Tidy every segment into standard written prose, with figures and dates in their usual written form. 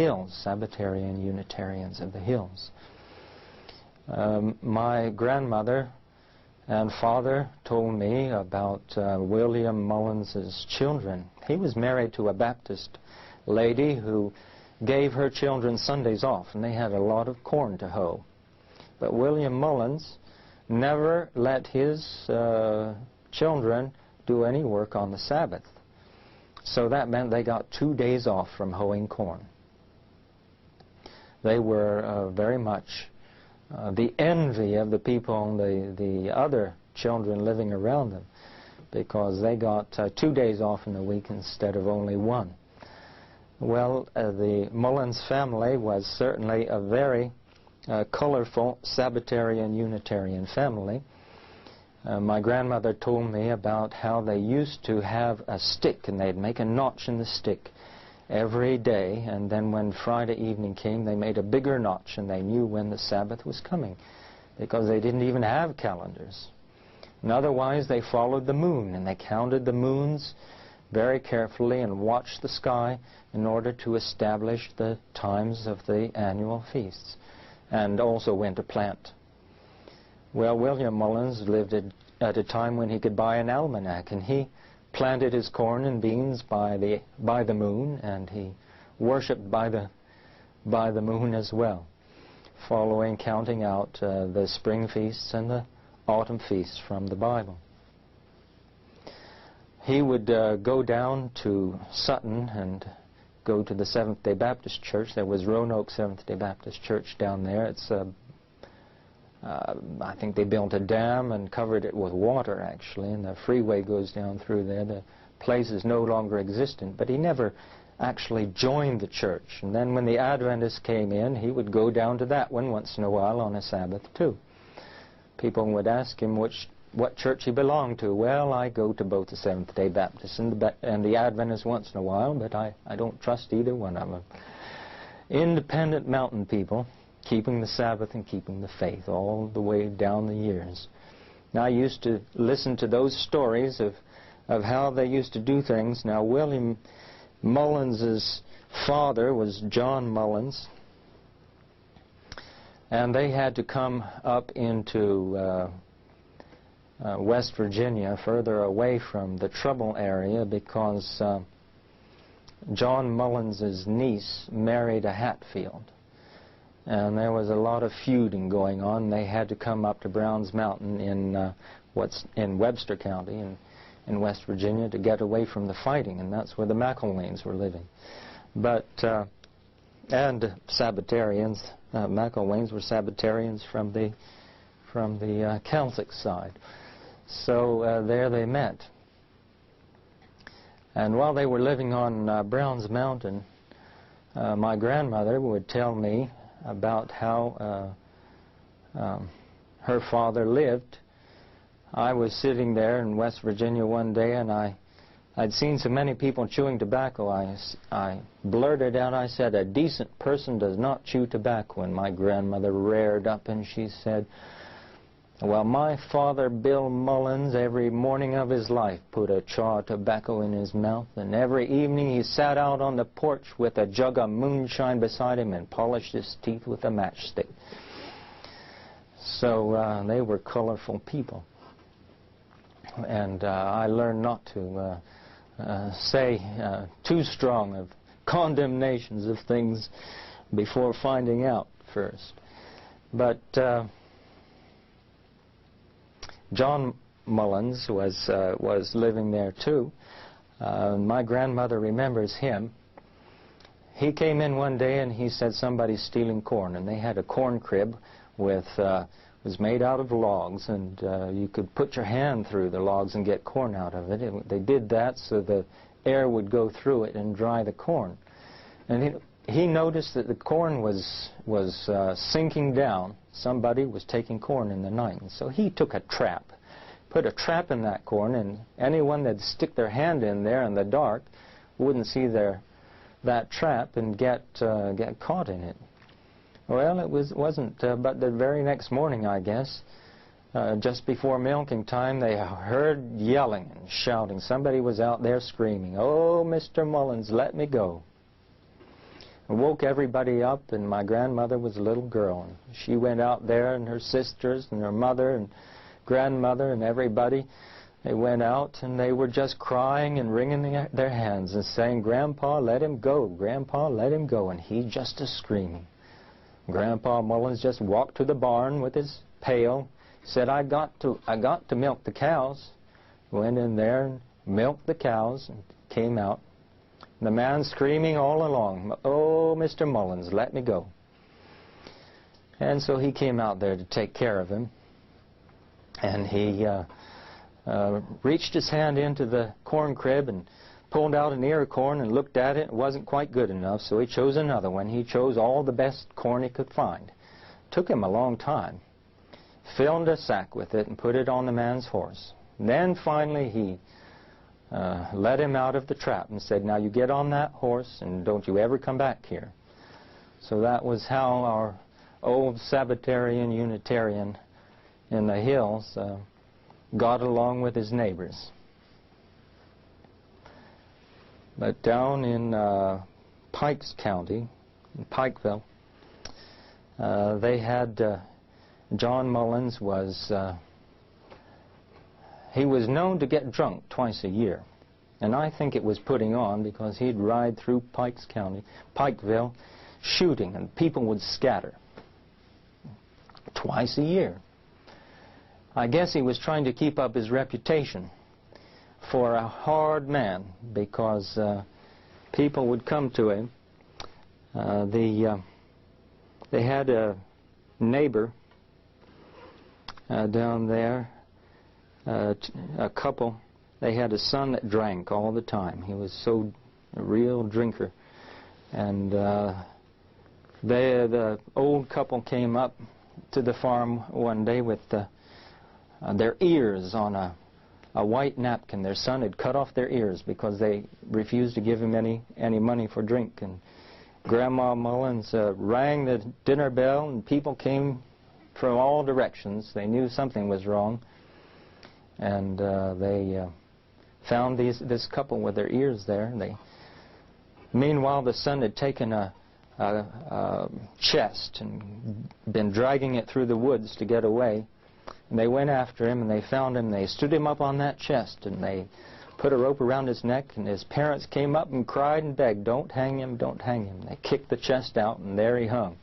hills, Sabbatarian Unitarians of the hills. My grandmother and father told me about William Mullins' children. He was married to a Baptist lady who gave her children Sundays off, and they had a lot of corn to hoe. But William Mullins never let his children do any work on the Sabbath. So that meant they got 2 days off from hoeing corn. They were very much the envy of the people, the other children living around them, because they got 2 days off in a week instead of only one. Well, the Mullins family was certainly a very colorful Sabbatarian Unitarian family. My grandmother told me about how they used to have a stick, and they'd make a notch in the stick every day, and then when Friday evening came, they made a bigger notch, and they knew when the Sabbath was coming, because they didn't even have calendars. And otherwise, they followed the moon, and they counted the moons very carefully and watched the sky in order to establish the times of the annual feasts, and also when to plant. Well, William Mullins lived at a time when he could buy an almanac, and he planted his corn and beans by the moon, and he worshipped by the moon as well, following, counting out the spring feasts and the autumn feasts from the Bible. He would go down to Sutton and go to the Seventh-day Baptist Church. There was Roanoke Seventh-day Baptist Church down there. It's I think they built a dam and covered it with water, actually, and the freeway goes down through there. The place is no longer existent, but he never actually joined the church. And then when the Adventists came in, he would go down to that one once in a while on a Sabbath, too. People would ask him what church he belonged to. Well, I go to both the Seventh-day Baptists and the Adventists once in a while, but I don't trust either one of them. Independent mountain people, keeping the Sabbath and keeping the faith all the way down the years. Now, I used to listen to those stories of how they used to do things. Now, William Mullins' father was John Mullins, and they had to come up into West Virginia, further away from the trouble area, because John Mullins' niece married a Hatfield. And there was a lot of feuding going on. They had to come up to Browns Mountain in Webster County in West Virginia to get away from the fighting, and that's where the McElwains were living. But and Sabbatarians, McElwains were Sabbatarians from the Celtic side. So there they met. And while they were living on Browns Mountain, my grandmother would tell me about how her father lived. I was sitting there in West Virginia one day, and I'd seen so many people chewing tobacco. I blurted out, I said, "A decent person does not chew tobacco." And my grandmother reared up and she said, "Well, my father, Bill Mullins, every morning of his life put a chaw of tobacco in his mouth, and every evening he sat out on the porch with a jug of moonshine beside him and polished his teeth with a matchstick." So they were colorful people. And I learned not to say too strong of condemnations of things before finding out first. But John Mullins was living there too. My grandmother remembers him. He came in one day and he said somebody's stealing corn, and they had a corn crib with was made out of logs, and you could put your hand through the logs and get corn out of it. They did that so the air would go through it and dry the corn. And he noticed that the corn was sinking down. Somebody was taking corn in the night. And so he took a trap, put a trap in that corn, and anyone that'd stick their hand in there in the dark wouldn't see that trap and get caught in it. Well, it wasn't, but the very next morning, I guess, just before milking time, they heard yelling and shouting. Somebody was out there screaming, "Oh, Mr. Mullins, let me go." woke everybody up, and my grandmother was a little girl. And she went out there, and her sisters and her mother and grandmother and everybody, they went out, and they were just crying and wringing their hands and saying, "Grandpa, let him go. Grandpa, let him go." And he just screaming. Grandpa Mullins just walked to the barn with his pail, said, I got to milk the cows. Went in there and milked the cows and came out. The man screaming all along, "Oh, Mr. Mullins, let me go." And so he came out there to take care of him. And he reached his hand into the corn crib and pulled out an ear of corn and looked at it. It wasn't quite good enough, so he chose another one. He chose all the best corn he could find. Took him a long time. Filled a sack with it and put it on the man's horse. And then finally he let him out of the trap and said, "Now you get on that horse and don't you ever come back here." So that was how our old Sabbatarian Unitarian in the hills got along with his neighbors. But down in Pikes County, in Pikeville, they had John Mullins he was known to get drunk twice a year. And I think it was putting on, because he'd ride through Pikes County, Pikeville, shooting, and people would scatter. Twice a year. I guess he was trying to keep up his reputation for a hard man, because people would come to him. They had a neighbor down there, a couple. They had a son that drank all the time. He was a real drinker. And the old couple came up to the farm one day with their ears on a white napkin. Their son had cut off their ears because they refused to give him any money for drink. And Grandma Mullins rang the dinner bell, and people came from all directions. They knew something was wrong. And they found this couple with their ears there. Meanwhile, the son had taken a chest and been dragging it through the woods to get away. And they went after him, and they found him. They stood him up on that chest, and they put a rope around his neck, and his parents came up and cried and begged, "Don't hang him, don't hang him." They kicked the chest out, and there he hung.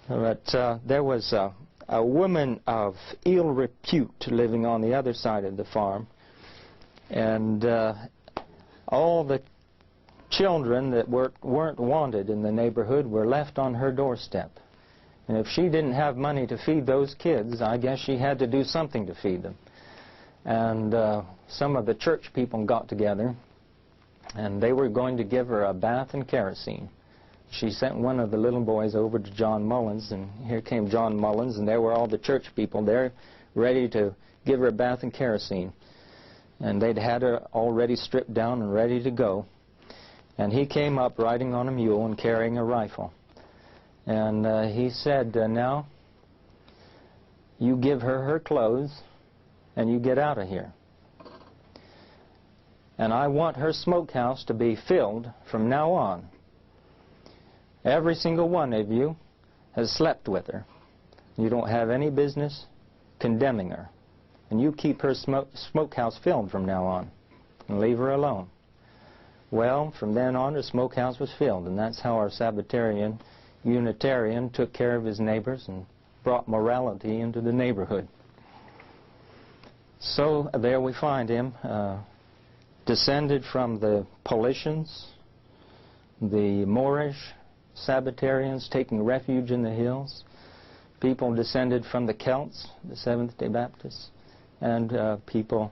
But there was a woman of ill repute living on the other side of the farm, and all the children that weren't wanted in the neighborhood were left on her doorstep. And if she didn't have money to feed those kids, I guess she had to do something to feed them. And some of the church people got together, and they were going to give her a bath and kerosene. She sent one of the little boys over to John Mullins, and here came John Mullins, and there were all the church people there ready to give her a bath and kerosene. And they'd had her already stripped down and ready to go. And he came up riding on a mule and carrying a rifle. And he said, "Now, you give her her clothes, and you get out of here. And I want her smokehouse to be filled from now on. Every single one of you has slept with her. You don't have any business condemning her. And you keep her smokehouse filled from now on, and leave her alone." Well, from then on, the smokehouse was filled, and that's how our Sabbatarian Unitarian took care of his neighbors and brought morality into the neighborhood. So there we find him, descended from the Paulicians, the Moorish Sabbatarians taking refuge in the hills, people descended from the Celts, the Seventh-day Baptists, and people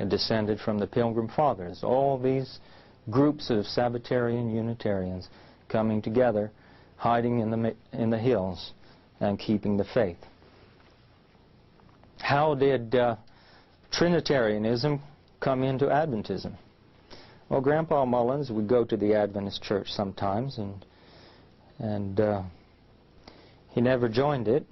descended from the Pilgrim Fathers. All these groups of Sabbatarian Unitarians coming together, hiding in the hills and keeping the faith. How did Trinitarianism come into Adventism? Well, Grandpa Mullins would go to the Adventist church sometimes, and he never joined it.